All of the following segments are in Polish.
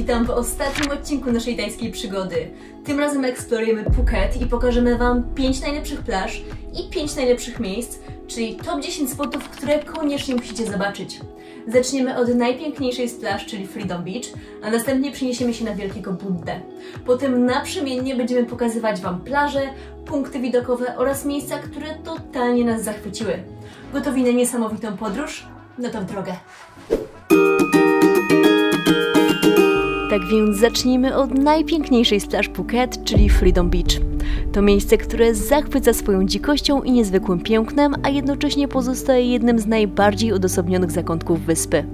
Witam w ostatnim odcinku naszej tajskiej przygody. Tym razem eksplorujemy Phuket i pokażemy Wam 5 najlepszych plaż i 5 najlepszych miejsc, czyli top 10 spotów, które koniecznie musicie zobaczyć. Zaczniemy od najpiękniejszej z plaż, czyli Freedom Beach, a następnie przeniesiemy się na Wielkiego Buddę. Potem naprzemiennie będziemy pokazywać Wam plaże, punkty widokowe oraz miejsca, które totalnie nas zachwyciły. Gotowi na niesamowitą podróż? No to w drogę! Tak więc zacznijmy od najpiękniejszej z plaż Phuket, czyli Freedom Beach. To miejsce, które zachwyca swoją dzikością i niezwykłym pięknem, a jednocześnie pozostaje jednym z najbardziej odosobnionych zakątków wyspy.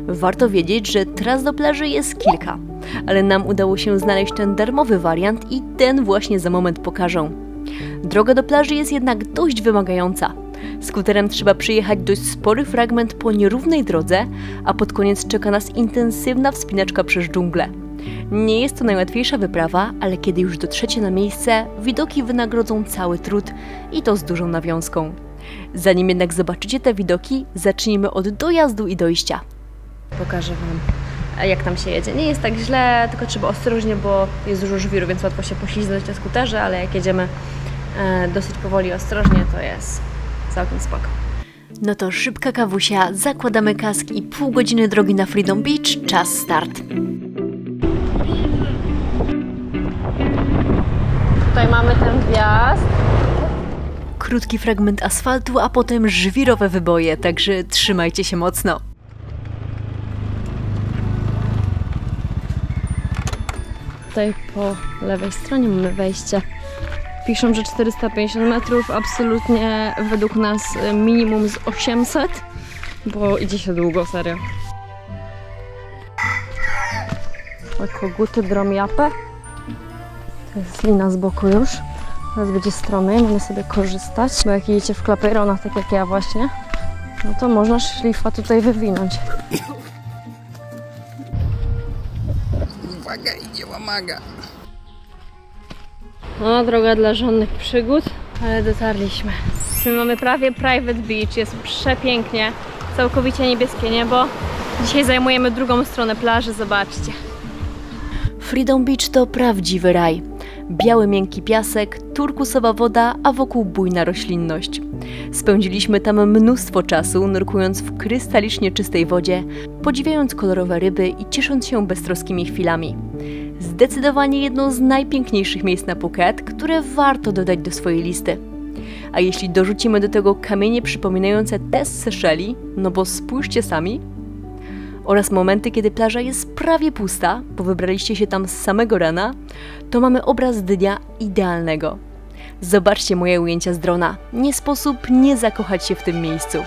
Warto wiedzieć, że tras do plaży jest kilka, ale nam udało się znaleźć ten darmowy wariant i ten właśnie za moment pokażę. Droga do plaży jest jednak dość wymagająca. Skuterem trzeba przejechać dość spory fragment po nierównej drodze, a pod koniec czeka nas intensywna wspinaczka przez dżunglę. Nie jest to najłatwiejsza wyprawa, ale kiedy już dotrzecie na miejsce, widoki wynagrodzą cały trud i to z dużą nawiązką. Zanim jednak zobaczycie te widoki, zacznijmy od dojazdu i dojścia. Pokażę Wam, jak tam się jedzie. Nie jest tak źle, tylko trzeba ostrożnie, bo jest dużo żwiru, więc łatwo się poślizgnąć na skuterze, ale jak jedziemy dosyć powoli i ostrożnie, to jest całkiem spoko. No to szybka kawusia, zakładamy kask i pół godziny drogi na Freedom Beach, czas start. Tutaj mamy ten wjazd. Krótki fragment asfaltu, a potem żwirowe wyboje, także trzymajcie się mocno. Tutaj po lewej stronie mamy wejście. Piszą, że 450 metrów, absolutnie według nas minimum z 800, bo idzie się długo, serio. Koguty drą japę. To jest lina z boku już. Teraz będzie stromiej, mamy sobie korzystać, bo jak idziecie w klaperonach, tak jak ja właśnie, no to można szlifa tutaj wywinąć. Uwaga, idzie łamaga. No, droga dla żadnych przygód, ale dotarliśmy. My mamy prawie private beach, jest przepięknie, całkowicie niebieskie niebo. Dzisiaj zajmujemy drugą stronę plaży, zobaczcie. Freedom Beach to prawdziwy raj. Biały, miękki piasek, turkusowa woda, a wokół bujna roślinność. Spędziliśmy tam mnóstwo czasu, nurkując w krystalicznie czystej wodzie, podziwiając kolorowe ryby i ciesząc się beztroskimi chwilami. Zdecydowanie jedno z najpiękniejszych miejsc na Phuket, które warto dodać do swojej listy. A jeśli dorzucimy do tego kamienie przypominające te z Seszeli, no bo spójrzcie sami, oraz momenty, kiedy plaża jest prawie pusta, bo wybraliście się tam z samego rana, to mamy obraz dnia idealnego. Zobaczcie moje ujęcia z drona. Nie sposób nie zakochać się w tym miejscu.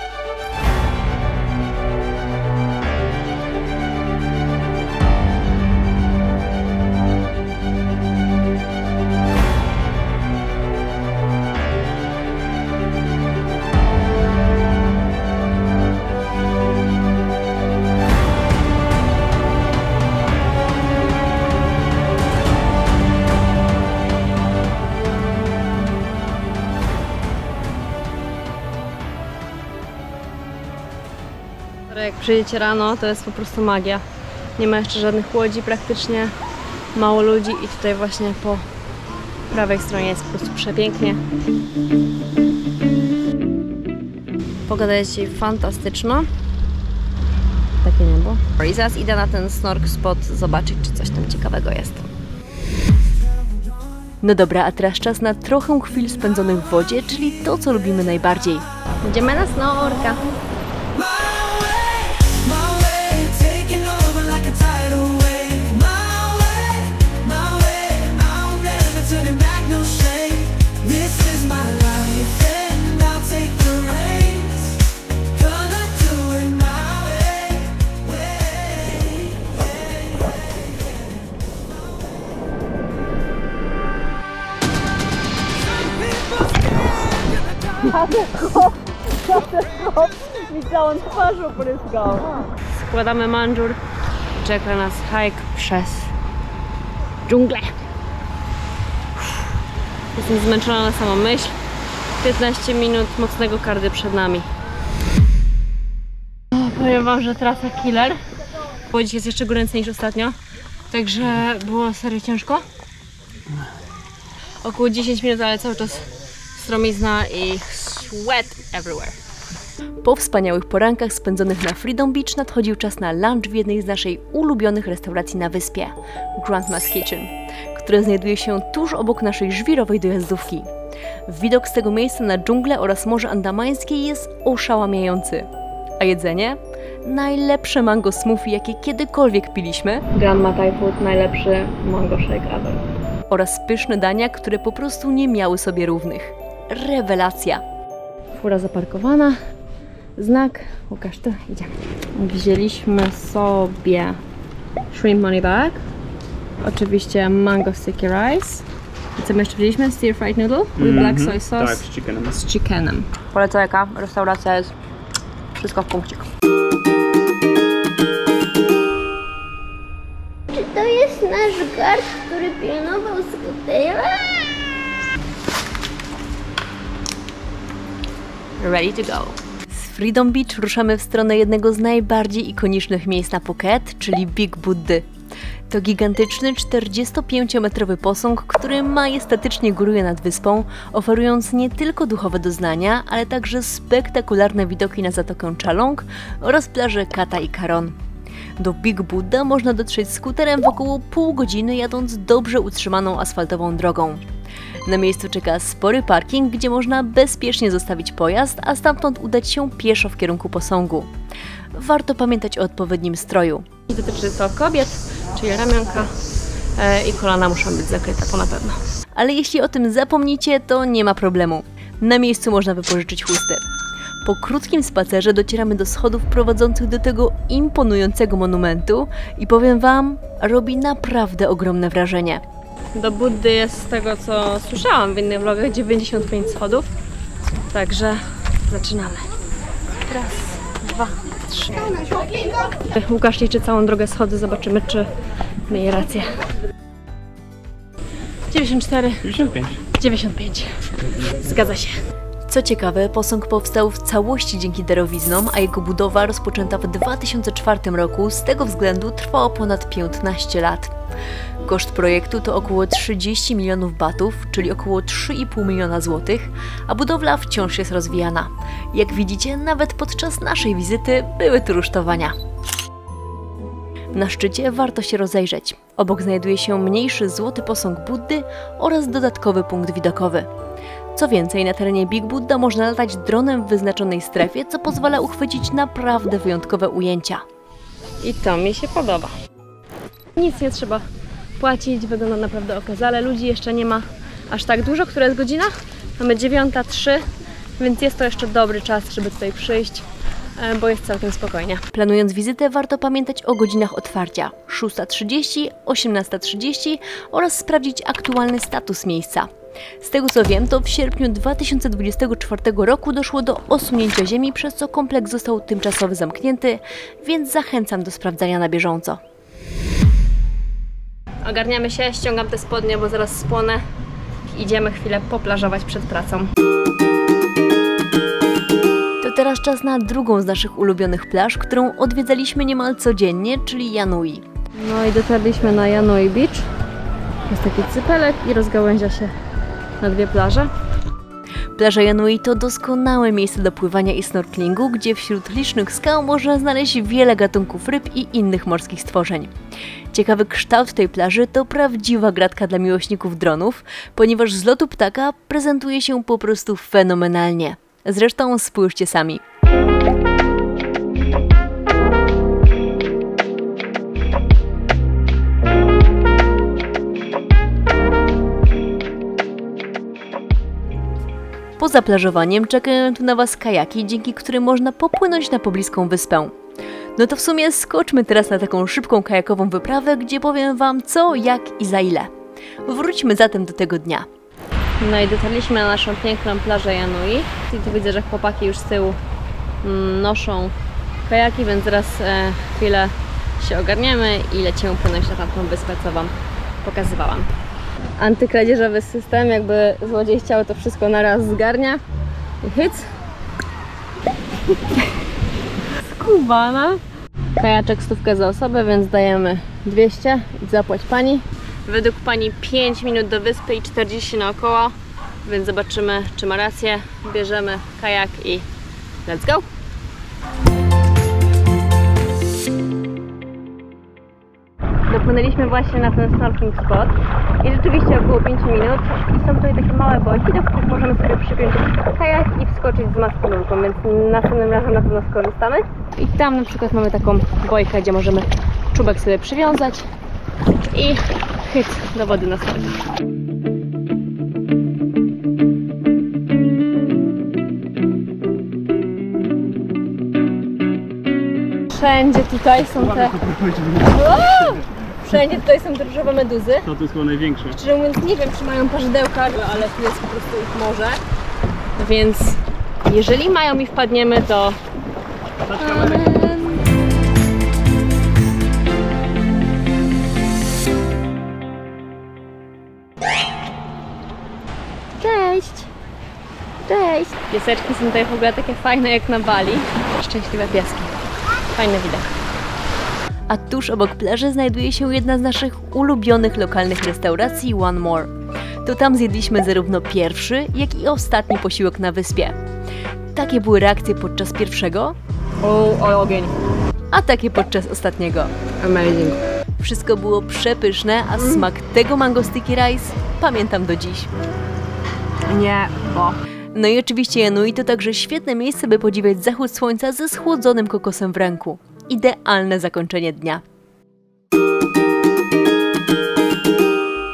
Jak przyjedziecie rano, to jest po prostu magia. Nie ma jeszcze żadnych łodzi praktycznie, mało ludzi i tutaj właśnie po prawej stronie jest po prostu przepięknie. Pogoda jest dzisiaj fantastyczna. Takie niebo. I zaraz idę na ten snork spot zobaczyć, czy coś tam ciekawego jest. No dobra, a teraz czas na trochę chwil spędzonych w wodzie, czyli to, co lubimy najbardziej. Idziemy na snorka. Mi całą twarz opryskał. Składamy mandżur. Czeka nas hike przez dżunglę. Jestem zmęczona na samą myśl. 15 minut mocnego cardio przed nami. Powiem wam, że trasa killer. Bo dzisiaj jest jeszcze goręcej niż ostatnio. Także było serio ciężko. Około 10 minut, ale cały czas stromizna i sweat everywhere. Po wspaniałych porankach spędzonych na Freedom Beach nadchodził czas na lunch w jednej z naszej ulubionych restauracji na wyspie, Grandma's Kitchen, która znajduje się tuż obok naszej żwirowej dojazdówki. Widok z tego miejsca na dżunglę oraz Morze Andamańskie jest oszałamiający. A jedzenie? Najlepsze mango smoothie, jakie kiedykolwiek piliśmy. Grandma Thai Food, najlepszy mango shake ever. Oraz pyszne dania, które po prostu nie miały sobie równych. Rewelacja! Fura zaparkowana. Znak. Łukasz, to idziemy. Wzięliśmy sobie shrimp money bag. Oczywiście mango sticky rice. I co my jeszcze wzięliśmy? Stir fried noodle with black soy sauce. Tak, z chickenem. Z chickenem. Polecam, jaka restauracja jest. Wszystko w punkcik. Czy to jest nasz gard, który pilnował skutera? Ready to go! Z Freedom Beach ruszamy w stronę jednego z najbardziej ikonicznych miejsc na Phuket, czyli Big Buddy. To gigantyczny 45-metrowy posąg, który majestatycznie góruje nad wyspą, oferując nie tylko duchowe doznania, ale także spektakularne widoki na Zatokę Chalong oraz plaże Kata i Karon. Do Big Budda można dotrzeć skuterem w około pół godziny, jadąc dobrze utrzymaną asfaltową drogą. Na miejscu czeka spory parking, gdzie można bezpiecznie zostawić pojazd, a stamtąd udać się pieszo w kierunku posągu. Warto pamiętać o odpowiednim stroju. Dotyczy to kobiet, czyli ramionka i kolana muszą być zakryte, to na pewno. Ale jeśli o tym zapomnicie, to nie ma problemu. Na miejscu można wypożyczyć chusty. Po krótkim spacerze docieramy do schodów prowadzących do tego imponującego monumentu i powiem Wam, robi naprawdę ogromne wrażenie. Do Buddy jest, z tego co słyszałam w innych vlogach, 95 schodów. Także zaczynamy. Raz, dwa, trzy. Łukasz liczy całą drogę schody, zobaczymy, czy mieli rację. 94. 95. 95. Zgadza się. Co ciekawe, posąg powstał w całości dzięki darowiznom, a jego budowa rozpoczęta w 2004 roku z tego względu trwała ponad 15 lat. Koszt projektu to około 30 milionów batów, czyli około 3,5 miliona złotych, a budowla wciąż jest rozwijana. Jak widzicie, nawet podczas naszej wizyty były tu rusztowania. Na szczycie warto się rozejrzeć. Obok znajduje się mniejszy złoty posąg Buddy oraz dodatkowy punkt widokowy. Co więcej, na terenie Big Budda można latać dronem w wyznaczonej strefie, co pozwala uchwycić naprawdę wyjątkowe ujęcia. I to mi się podoba. Nic nie trzeba płacić, wygląda naprawdę okazale. Ludzi jeszcze nie ma aż tak dużo. Która jest godzina? Mamy 9:03, więc jest to jeszcze dobry czas, żeby tutaj przyjść, bo jest całkiem spokojnie. Planując wizytę, warto pamiętać o godzinach otwarcia 6:30, 18:30 oraz sprawdzić aktualny status miejsca. Z tego co wiem, to w sierpniu 2024 roku doszło do osunięcia ziemi, przez co kompleks został tymczasowo zamknięty, więc zachęcam do sprawdzania na bieżąco. Ogarniamy się, ściągam te spodnie, bo zaraz spłonę. Idziemy chwilę poplażować przed pracą. To teraz czas na drugą z naszych ulubionych plaż, którą odwiedzaliśmy niemal codziennie, czyli Yanui. No i dotarliśmy na Yanui Beach. Jest taki cypelek i rozgałęzia się na dwie plaże. Plaża Yanui to doskonałe miejsce do pływania i snorkelingu, gdzie wśród licznych skał można znaleźć wiele gatunków ryb i innych morskich stworzeń. Ciekawy kształt tej plaży to prawdziwa gratka dla miłośników dronów, ponieważ z lotu ptaka prezentuje się po prostu fenomenalnie. Zresztą spójrzcie sami. Poza plażowaniem czekają tu na Was kajaki, dzięki którym można popłynąć na pobliską wyspę. No to w sumie skoczmy teraz na taką szybką kajakową wyprawę, gdzie powiem Wam co, jak i za ile. Wróćmy zatem do tego dnia. No i dotarliśmy na naszą piękną plażę Yanui. I tu widzę, że chłopaki już z tyłu noszą kajaki, więc zaraz chwilę się ogarniemy i lecimy płynąć na tamtą wyspę, co Wam pokazywałam. Antykradzieżowy system, jakby złodziej chciał, to wszystko naraz zgarnia i hyc. Skubana. Kajaczek 100 za osobę, więc dajemy 200 i zapłać pani. Według pani 5 minut do wyspy i 40 naokoło, więc zobaczymy, czy ma rację. Bierzemy kajak i let's go! Dopłynęliśmy właśnie na ten snorkeling spot i rzeczywiście około 5 minut i są tutaj takie małe bojki, do których możemy sobie przypiąć kajak i wskoczyć z maskunką, więc następnym razem na pewno skorzystamy. I tam na przykład mamy taką bojkę, gdzie możemy czubek sobie przywiązać i chyc do wody na snorkeling. Wszędzie tutaj są te... Wszędzie tutaj są te różowe meduzy. To jest chyba największe. Szczerze mówiąc nie wiem, czy mają parzydełka, ale tu jest po prostu ich morze. Więc jeżeli mają i wpadniemy, to... Cześć! Cześć! Pieseczki są tutaj w ogóle takie fajne jak na Bali. Szczęśliwe pieski. Fajny widok. A tuż obok plaży znajduje się jedna z naszych ulubionych lokalnych restauracji One More. To tam zjedliśmy zarówno pierwszy, jak i ostatni posiłek na wyspie. Takie były reakcje podczas pierwszego, O, ogień. a takie podczas ostatniego. Amazing. Wszystko było przepyszne, a smak tego mango sticky rice pamiętam do dziś. Nie, bo... No i oczywiście Janui to także świetne miejsce, by podziwiać zachód słońca ze schłodzonym kokosem w ręku. Idealne zakończenie dnia.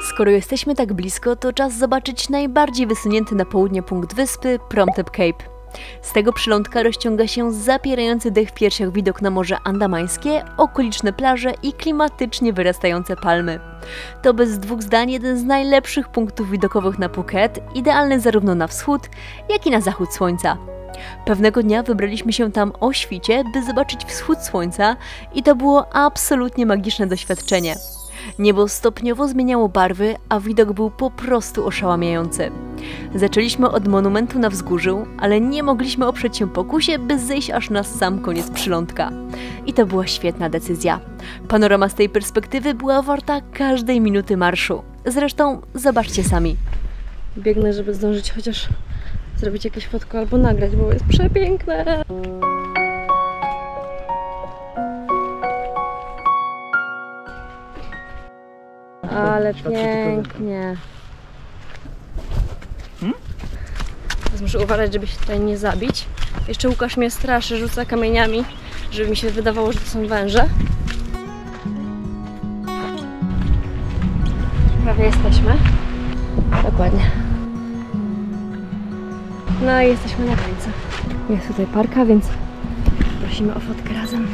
Skoro jesteśmy tak blisko, to czas zobaczyć najbardziej wysunięty na południe punkt wyspy, Promthep Cape. Z tego przylądka rozciąga się zapierający dech w piersiach widok na Morze Andamańskie, okoliczne plaże i klimatycznie wyrastające palmy. To bez dwóch zdań jeden z najlepszych punktów widokowych na Phuket, idealny zarówno na wschód, jak i na zachód słońca. Pewnego dnia wybraliśmy się tam o świcie, by zobaczyć wschód słońca i to było absolutnie magiczne doświadczenie. Niebo stopniowo zmieniało barwy, a widok był po prostu oszałamiający. Zaczęliśmy od monumentu na wzgórzu, ale nie mogliśmy oprzeć się pokusie, by zejść aż na sam koniec przylądka. I to była świetna decyzja. Panorama z tej perspektywy była warta każdej minuty marszu. Zresztą zobaczcie sami. Biegnę, żeby zdążyć chociaż zrobić jakieś fotko albo nagrać, bo jest przepiękne. Ale pięknie. Teraz muszę uważać, żeby się tutaj nie zabić. Jeszcze Łukasz mnie straszy, rzuca kamieniami, żeby mi się wydawało, że to są węże. Prawie jesteśmy. Dokładnie. No i jesteśmy na końcu. Jest tutaj parka, więc prosimy o fotkę razem.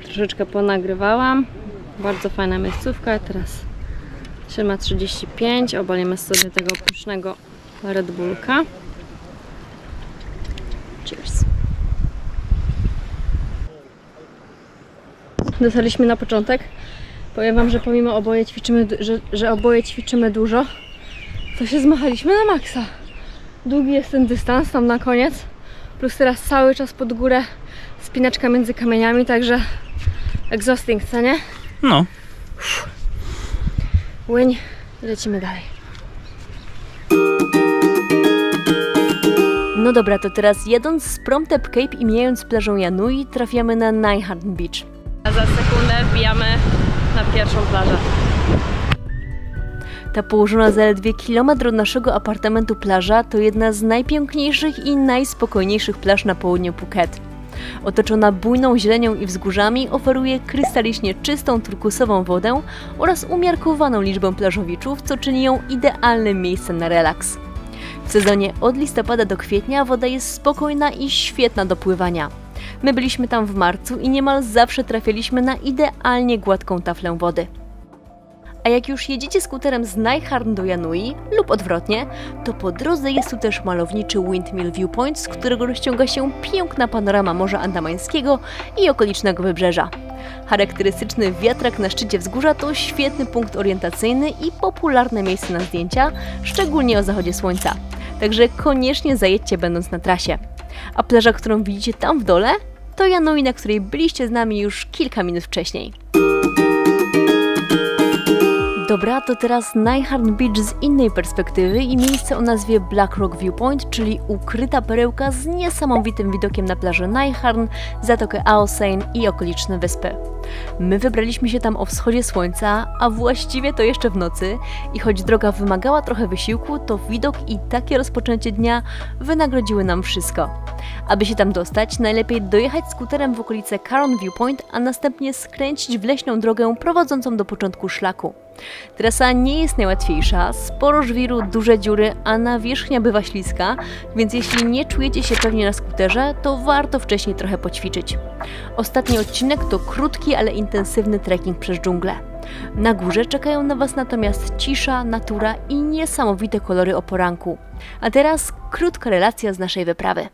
Troszeczkę ponagrywałam. Bardzo fajna miejscówka. Teraz 3:35. Obalimy sobie tego pysznego Red Bullka. Cheers. Dotarliśmy na początek. Powiem wam, że pomimo że oboje ćwiczymy dużo, to się zmachaliśmy na maksa. Długi jest ten dystans tam na koniec. Plus teraz cały czas pod górę spinaczka między kamieniami, także exhausting, co nie? No. Łyń i lecimy dalej. No dobra, to teraz jadąc z Promthep Cape i mijając plażą Janui, trafiamy na Naiharn Beach. A za sekundę wbijamy na pierwszą plażę. Ta położona zaledwie kilometr od naszego apartamentu plaża to jedna z najpiękniejszych i najspokojniejszych plaż na południu Phuket. Otoczona bujną zielenią i wzgórzami oferuje krystalicznie czystą turkusową wodę oraz umiarkowaną liczbę plażowiczów, co czyni ją idealnym miejscem na relaks. W sezonie od listopada do kwietnia woda jest spokojna i świetna do pływania. My byliśmy tam w marcu i niemal zawsze trafialiśmy na idealnie gładką taflę wody. A jak już jedziecie skuterem z Naiharn do Janui lub odwrotnie, to po drodze jest tu też malowniczy Windmill Viewpoint, z którego rozciąga się piękna panorama Morza Andamańskiego i okolicznego wybrzeża. Charakterystyczny wiatrak na szczycie wzgórza to świetny punkt orientacyjny i popularne miejsce na zdjęcia, szczególnie o zachodzie słońca. także koniecznie zajedźcie będąc na trasie. A plaża, którą widzicie tam w dole, to Yanoi, na której byliście z nami już kilka minut wcześniej. Dobra, to teraz Naiharn Beach z innej perspektywy i miejsce o nazwie Black Rock Viewpoint, czyli ukryta perełka z niesamowitym widokiem na plażę Naiharn, Zatokę Aosein i okoliczne wyspy. My wybraliśmy się tam o wschodzie słońca, a właściwie to jeszcze w nocy i choć droga wymagała trochę wysiłku, to widok i takie rozpoczęcie dnia wynagrodziły nam wszystko. Aby się tam dostać, najlepiej dojechać skuterem w okolice Caron Viewpoint, a następnie skręcić w leśną drogę prowadzącą do początku szlaku. Trasa nie jest najłatwiejsza, sporo żwiru, duże dziury, a nawierzchnia bywa śliska, więc jeśli nie czujecie się pewnie na skuterze, to warto wcześniej trochę poćwiczyć. Ostatni odcinek to krótki, ale intensywny trekking przez dżunglę. Na górze czekają na Was natomiast cisza, natura i niesamowite kolory o poranku. A teraz krótka relacja z naszej wyprawy.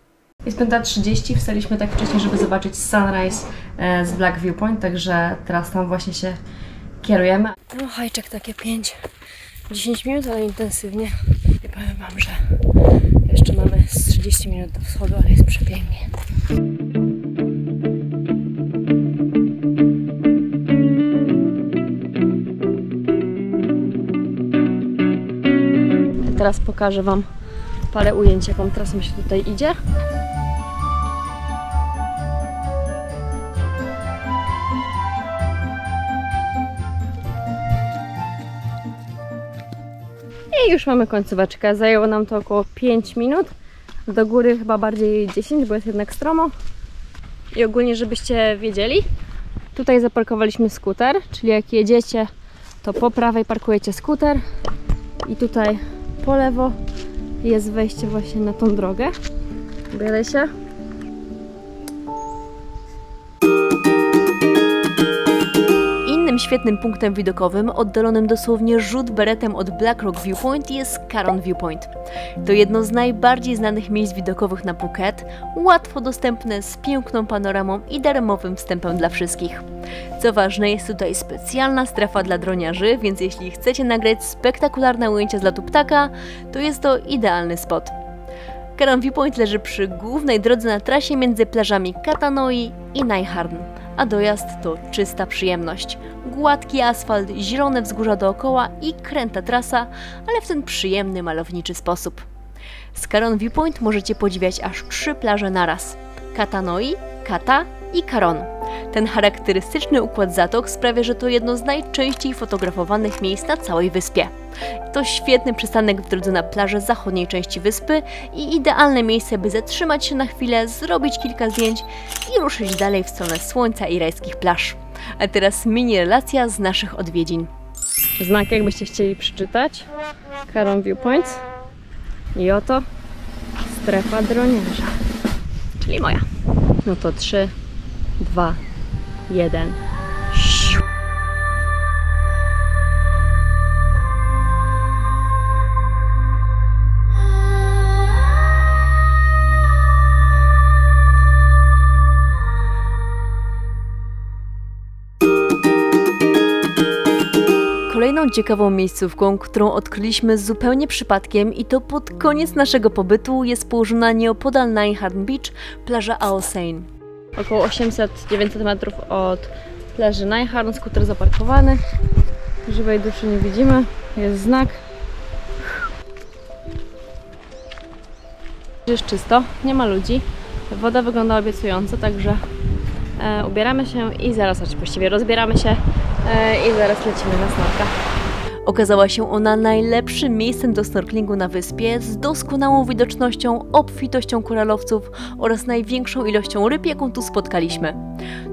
Jest 5:30, wstaliśmy tak wcześnie, żeby zobaczyć sunrise z Black Viewpoint, także teraz tam właśnie się kierujemy. No hajczek takie 5-10 minut, ale intensywnie. I powiem Wam, że jeszcze mamy z 30 minut do wschodu, ale jest przepięknie. Teraz pokażę Wam parę ujęć, jaką trasą się tutaj idzie. I już mamy końcóweczkę. Zajęło nam to około 5 minut. Do góry chyba bardziej 10, bo jest jednak stromo. I ogólnie, żebyście wiedzieli, tutaj zaparkowaliśmy skuter, czyli jak jedziecie, to po prawej parkujecie skuter i tutaj po lewo jest wejście właśnie na tą drogę. Bierę się. Innym świetnym punktem widokowym, oddalonym dosłownie rzut beretem od Black Rock Viewpoint, jest Caron Viewpoint. To jedno z najbardziej znanych miejsc widokowych na Phuket, łatwo dostępne, z piękną panoramą i darmowym wstępem dla wszystkich. Co ważne, jest tutaj specjalna strefa dla droniarzy, więc jeśli chcecie nagrać spektakularne ujęcia z lotu ptaka, to jest to idealny spot. Caron Viewpoint leży przy głównej drodze na trasie między plażami Katanoi i Naiharn, a dojazd to czysta przyjemność. Gładki asfalt, zielone wzgórza dookoła i kręta trasa, ale w ten przyjemny, malowniczy sposób. Z Caron Viewpoint możecie podziwiać aż 3 plaże naraz: Katanoi, Kata i Caron. Ten charakterystyczny układ zatok sprawia, że to jedno z najczęściej fotografowanych miejsc na całej wyspie. To świetny przystanek w drodze na plażę zachodniej części wyspy i idealne miejsce, by zatrzymać się na chwilę, zrobić kilka zdjęć i ruszyć dalej w stronę słońca i rajskich plaż. A teraz mini relacja z naszych odwiedzin. Znak, jakbyście chcieli przeczytać. Caron Viewpoint. I oto strefa droniarza, czyli moja. No to 3, 2, 1. Kolejną ciekawą miejscówką, którą odkryliśmy zupełnie przypadkiem i to pod koniec naszego pobytu, jest położona nieopodal Naiharn Beach plaża Aosein. Około 800-900 metrów od plaży Naiharn, skuter zaparkowany. Żywej duszy nie widzimy, jest znak. Jest czysto, nie ma ludzi. Woda wygląda obiecująco, także ubieramy się i zaraz, właściwie rozbieramy się i zaraz lecimy na snorka. Okazała się ona najlepszym miejscem do snorklingu na wyspie, z doskonałą widocznością, obfitością koralowców oraz największą ilością ryb, jaką tu spotkaliśmy.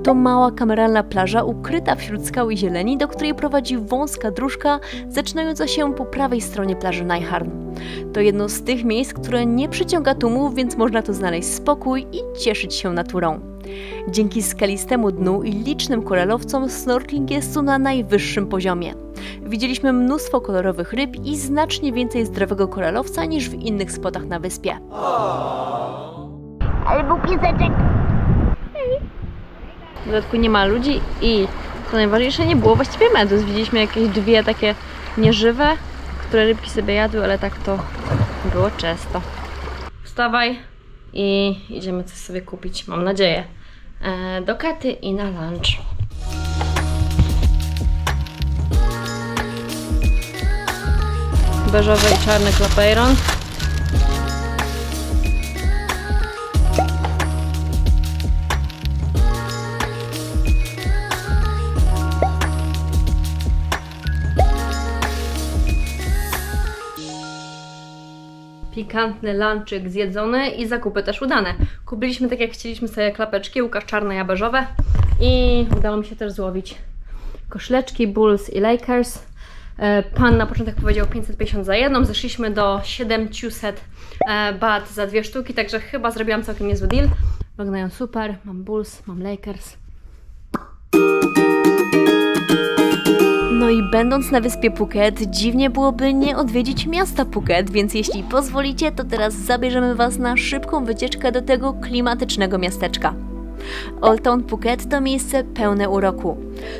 To mała kameralna plaża ukryta wśród skał i zieleni, do której prowadzi wąska dróżka zaczynająca się po prawej stronie plaży Naiharn. To jedno z tych miejsc, które nie przyciąga tłumów, więc można tu znaleźć spokój i cieszyć się naturą. Dzięki skalistemu dnu i licznym koralowcom snorkling jest tu na najwyższym poziomie. Widzieliśmy mnóstwo kolorowych ryb i znacznie więcej zdrowego koralowca niż w innych spotach na wyspie. Ale był pieseczek. W dodatku nie ma ludzi i co najważniejsze, nie było właściwie meduz. Widzieliśmy jakieś 2 takie nieżywe, które rybki sobie jadły, ale tak to było czysto. Wstawaj i idziemy coś sobie kupić, mam nadzieję, do Katy i na lunch. Beżowy i czarny klapejron. Pikantny lunchik zjedzony i zakupy też udane. Kupiliśmy tak jak chcieliśmy sobie klapeczki, Łukasz czarne, ja beżowe. I udało mi się też złowić koszleczki, Bulls i Lakers. Pan na początek powiedział 550 za jedną, zeszliśmy do 700 baht za 2 sztuki, także chyba zrobiłam całkiem niezły deal. Wyglądają super, mam Bulls, mam Lakers. No i będąc na wyspie Phuket, dziwnie byłoby nie odwiedzić miasta Phuket, więc jeśli pozwolicie, to teraz zabierzemy Was na szybką wycieczkę do tego klimatycznego miasteczka. Old Town Phuket to miejsce pełne uroku,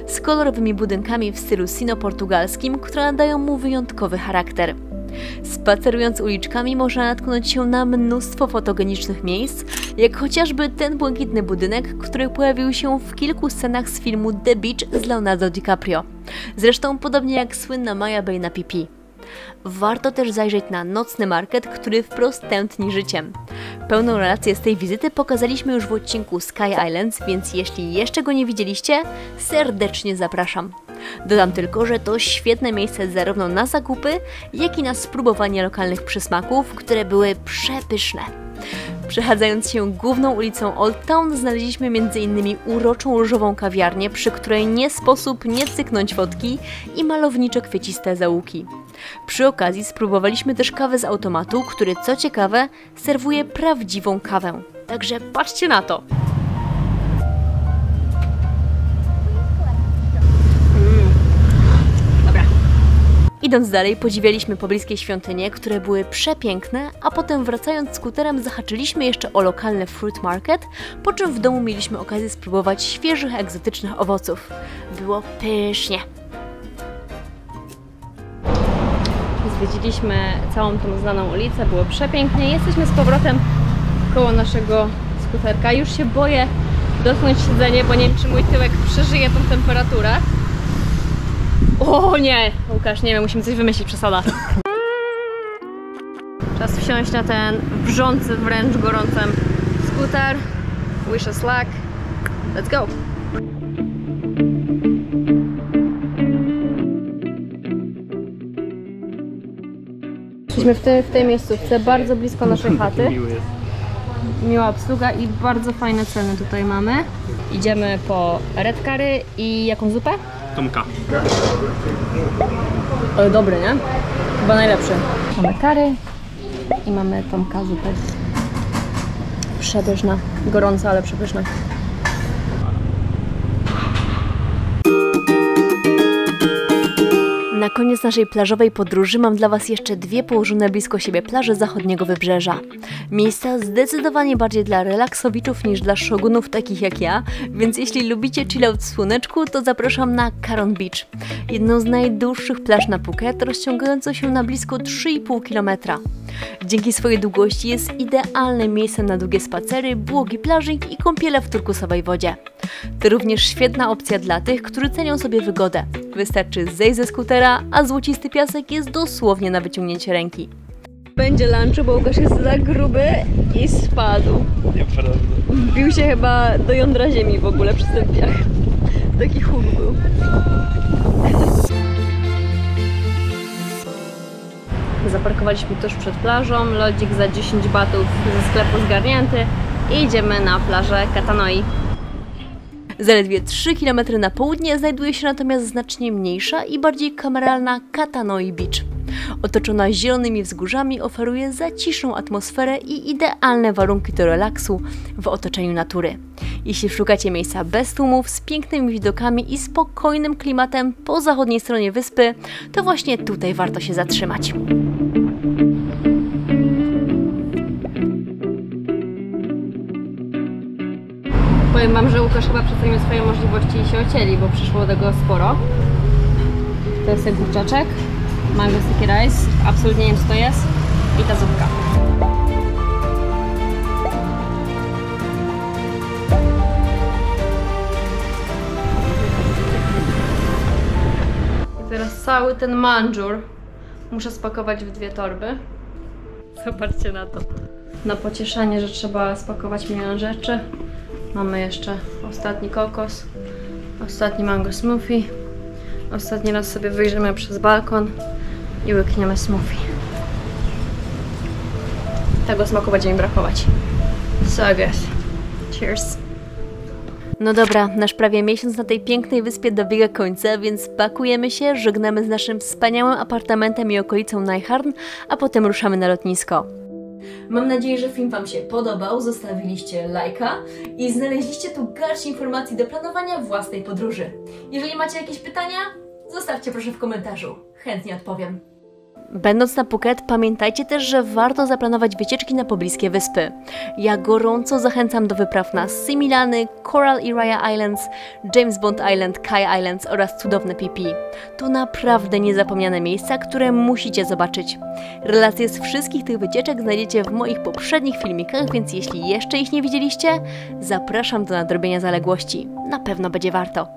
z kolorowymi budynkami w stylu sino-portugalskim, które nadają mu wyjątkowy charakter. Spacerując uliczkami można natknąć się na mnóstwo fotogenicznych miejsc, jak chociażby ten błękitny budynek, który pojawił się w kilku scenach z filmu The Beach z Leonardo DiCaprio. Zresztą podobnie jak słynna Maya Bay na PP. Warto też zajrzeć na nocny market, który wprost tętni życiem. Pełną relację z tej wizyty pokazaliśmy już w odcinku Sky Islands, więc jeśli jeszcze go nie widzieliście, serdecznie zapraszam. Dodam tylko, że to świetne miejsce zarówno na zakupy, jak i na spróbowanie lokalnych przysmaków, które były przepyszne. Przechadzając się główną ulicą Old Town znaleźliśmy m.in. uroczą różową kawiarnię, przy której nie sposób nie cyknąć fotki i malownicze kwieciste zaułki. Przy okazji spróbowaliśmy też kawę z automatu, który co ciekawe serwuje prawdziwą kawę. Także patrzcie na to! Idąc dalej, podziwialiśmy pobliskie świątynie, które były przepiękne, a potem wracając skuterem zahaczyliśmy jeszcze o lokalny fruit market, po czym w domu mieliśmy okazję spróbować świeżych, egzotycznych owoców. Było pysznie. Zwiedziliśmy całą tą znaną ulicę, było przepięknie. Jesteśmy z powrotem koło naszego skuterka. Już się boję dotknąć siedzenie, bo nie wiem, czy mój tyłek przeżyje tą temperaturę. O nie! Łukasz, nie wiem, musimy coś wymyślić, przesada. Czas wsiąść na ten wrzący, wręcz gorącym skuter. Wish us luck. Let's go! Jesteśmy w tej miejscówce, bardzo blisko naszej chaty. Miła obsługa i bardzo fajne ceny tutaj mamy. Idziemy po red curry i jaką zupę? Tomka. Ale dobry, nie? Chyba najlepszy. Mamy curry i mamy tomka zupę. Przepyszna. Gorąca, ale przepyszna. Na koniec naszej plażowej podróży mam dla Was jeszcze 2 położone blisko siebie plaże zachodniego wybrzeża. Miejsca zdecydowanie bardziej dla relaksowiczów niż dla szogunów takich jak ja, więc jeśli lubicie chillout w słoneczku, to zapraszam na Karon Beach. Jedną z najdłuższych plaż na Phuket, rozciągającą się na blisko 3,5 km. Dzięki swojej długości jest idealnym miejscem na długie spacery, błogi plażing i kąpiele w turkusowej wodzie. To również świetna opcja dla tych, którzy cenią sobie wygodę. Wystarczy zejść ze skutera, a złocisty piasek jest dosłownie na wyciągnięcie ręki. Będzie lunchu, bo Łukasz jest za gruby i spadł. Nieprawda. Wbił się chyba do jądra ziemi w ogóle przy tym piach. Taki huk był. Zaparkowaliśmy tuż przed plażą, lodzik za 10 batów ze sklepu zgarnięty i idziemy na plażę Katanoi. Zaledwie 3 km na południe znajduje się natomiast znacznie mniejsza i bardziej kameralna Katanoi Beach. Otoczona zielonymi wzgórzami oferuje zaciszną atmosferę i idealne warunki do relaksu w otoczeniu natury. Jeśli szukacie miejsca bez tłumów, z pięknymi widokami i spokojnym klimatem po zachodniej stronie wyspy, to właśnie tutaj warto się zatrzymać. Powiem Wam, że Łukasz chyba przecenił swoje możliwości i się ocieli, bo przyszło tego sporo. To jest ten kurczaczek, mango sticky rice, absolutnie nie wiem co to jest. I ta zupka. I teraz cały ten mandżur muszę spakować w 2 torby. Zobaczcie na to. Na pocieszenie, że trzeba spakować milion rzeczy. Mamy jeszcze ostatni kokos, ostatni mango smoothie. Ostatni raz sobie wyjrzymy przez balkon i łykniemy smoothie. Tego smaku będzie mi brakować. So good. Cheers. No dobra, nasz prawie miesiąc na tej pięknej wyspie dobiega końca, więc pakujemy się, żegnamy z naszym wspaniałym apartamentem i okolicą Najharn, a potem ruszamy na lotnisko. Mam nadzieję, że film Wam się podobał, zostawiliście lajka i znaleźliście tu garść informacji do planowania własnej podróży. Jeżeli macie jakieś pytania, zostawcie proszę w komentarzu. Chętnie odpowiem. Będąc na Phuket, pamiętajcie też, że warto zaplanować wycieczki na pobliskie wyspy. Ja gorąco zachęcam do wypraw na Similany, Coral i Raya Islands, James Bond Island, Kai Islands oraz cudowne Phi Phi. To naprawdę niezapomniane miejsca, które musicie zobaczyć. Relacje z wszystkich tych wycieczek znajdziecie w moich poprzednich filmikach, więc jeśli jeszcze ich nie widzieliście, zapraszam do nadrobienia zaległości. Na pewno będzie warto.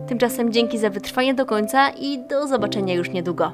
Tymczasem dzięki za wytrwanie do końca i do zobaczenia już niedługo.